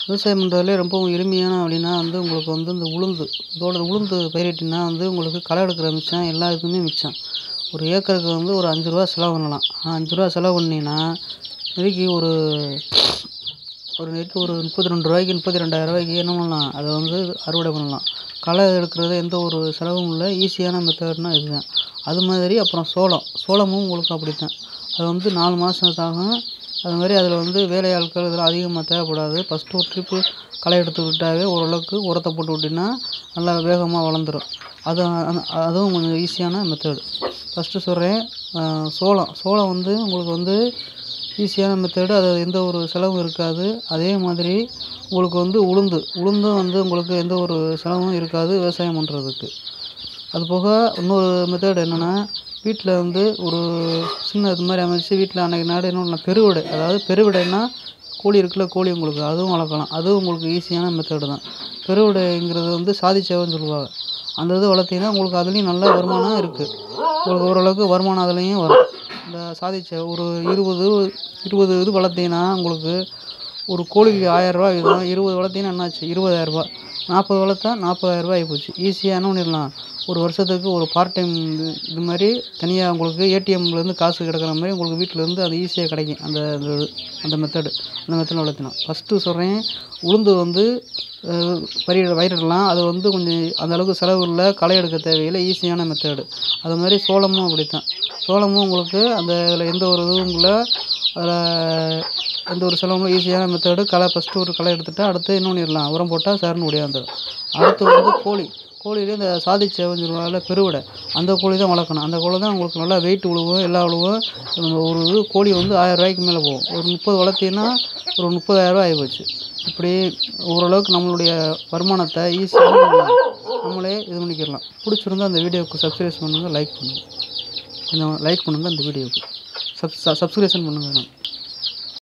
விவசாயம் பண்ணுறதுலே ரொம்பவும் எளிமையான அப்படின்னா வந்து உங்களுக்கு வந்து இந்த உளுந்து உளுந்து பயிரிட்டிங்கன்னா வந்து உங்களுக்கு களை எடுக்கிற மிச்சம் எல்லா இதுக்குமே மிச்சம். ஒரு ஏக்கருக்கு வந்து ஒரு ரூ. 5 செலவு பண்ணலாம். ரூ. 5 செலவு பண்ணிங்கன்னா நெருக்கி ஒரு நெருக்கி ஒரு ரூ. 32க்கு ரூ. 32,000க்கு என்ன பண்ணலாம், அதை வந்து அறுவடை பண்ணலாம். களை எடுக்கிறது எந்த ஒரு செலவும் இல்லை. ஈஸியான மெத்தட்னா இதுதான். அது மாதிரி அப்புறம் சோளமும் உங்களுக்கு அப்படித்தான். அது வந்து 4 மாதத்தாகும். அது மாதிரி அதில் வந்து வேலையாட்கள் இதெல்லாம் அதிகமாக தேவைப்படாது. ஃபஸ்ட்டு ஒரு ட்ரிப்பு களை எடுத்து விட்டாவே ஓரளவுக்கு உரத்தை போட்டு விட்டிங்கன்னா நல்லா வேகமாக வளர்ந்துடும். அதுவும் கொஞ்சம் ஈஸியான மெத்தடு. ஃபஸ்ட்டு சொல்கிறேன். சோளம் வந்து உங்களுக்கு வந்து ஈஸியான மெத்தடு. அது எந்த ஒரு செலவும் இருக்காது. அதே மாதிரி உங்களுக்கு வந்து உளுந்தும் வந்து உங்களுக்கு எந்த ஒரு செலவும் இருக்காது விவசாயம் பண்ணுறதுக்கு. அதுபோக இன்னொரு மெத்தட் என்னென்னா, வீட்டில் வந்து ஒரு சின்ன இது மாதிரி அமைச்சு வீட்டில் அன்றைக்கி நாடு என்ன பண்ணலாம், பெருவிடை. அதாவது பெருவிடைன்னா கோழி இருக்குல்ல, கோழி உங்களுக்கு அதுவும் வளர்க்கலாம். அதுவும் உங்களுக்கு ஈஸியான மெத்தடு தான். பெருவிடைங்கிறது வந்து சாதிச்சேவைன்னு சொல்லுவாங்க. அந்த இது வளர்த்தீங்கன்னா உங்களுக்கு அதுலேயும் நல்ல வருமானம் இருக்குது. உங்களுக்கு ஓரளவுக்கு வருமானம் அதுலேயும் வரும். இந்த சாதிச்சேவை ஒரு 20 இது வளர்த்தீங்கன்னா உங்களுக்கு ஒரு கோழிக்கு ரூ. 1000 வீதம். 20 வளர்த்தீங்கன்னா என்னாச்சு, 20,000. 40 வளர்த்தா ரூ. 40,000 ஆகிப்போச்சு. ஈஸியாக என்ன பண்ணிடலாம், ஒரு வருஷத்துக்கு ஒரு பார்ட் டைம் இது மாதிரி தனியாக உங்களுக்கு ஏடிஎம்லேருந்து காசு கிடக்கிற மாதிரி உங்களுக்கு வீட்டிலேருந்து அது ஈஸியாக கிடைக்கும். அந்த மெத்தடு வளர்த்தினா. ஃபஸ்ட்டு சொல்கிறேன், உளுந்து வந்து பயிரிடலாம். அது வந்து கொஞ்சம் அந்தளவுக்கு செலவு இல்லை, களை எடுக்க தேவையில்லை, ஈஸியான மெத்தடு. அது மாதிரி சோளமும் அப்படித்தான். சோளமும் உங்களுக்கு அதில் எந்த ஒரு இதுவும் இல்லை, அதில் எந்த ஒரு செலவும் ஈஸியான மெத்தடு. ஃபஸ்ட்டு ஒரு களை எடுத்துட்டா அடுத்து என்ன பண்ணிடலாம், உரம் போட்டால் சரின்னு ஒடியாந்துடும். அடுத்து வந்து கோழியிலே இந்த சாதிச்சேவைன்னு சொல்லுவாங்கல்ல, பெருவிடை. அந்த கோழி தான் வளர்க்கணும். அந்த கோழி தான் உங்களுக்கு நல்லா வெயிட் விழுவும், எல்லா விழுவும். ஒரு இது கோழி வந்து ரூ. 1000க்கு மேலே போகும். ஒரு 30 வளர்த்தீங்கன்னா ஒரு 30,000 ஆகிப்போச்சு. இப்படி ஓரளவுக்கு நம்மளுடைய வருமானத்தை ஈஸியாக நம்மளே இது பண்ணிக்கிடலாம். பிடிச்சிருந்தா அந்த வீடியோவுக்கு சப்ஸ்கிரைப் பண்ணுங்கள், லைக் பண்ணுங்கள். கொஞ்சம் லைக் பண்ணுங்கள். அந்த வீடியோவுக்கு சப்ஸ்கிரிப்ஷன் பண்ணுங்கள்.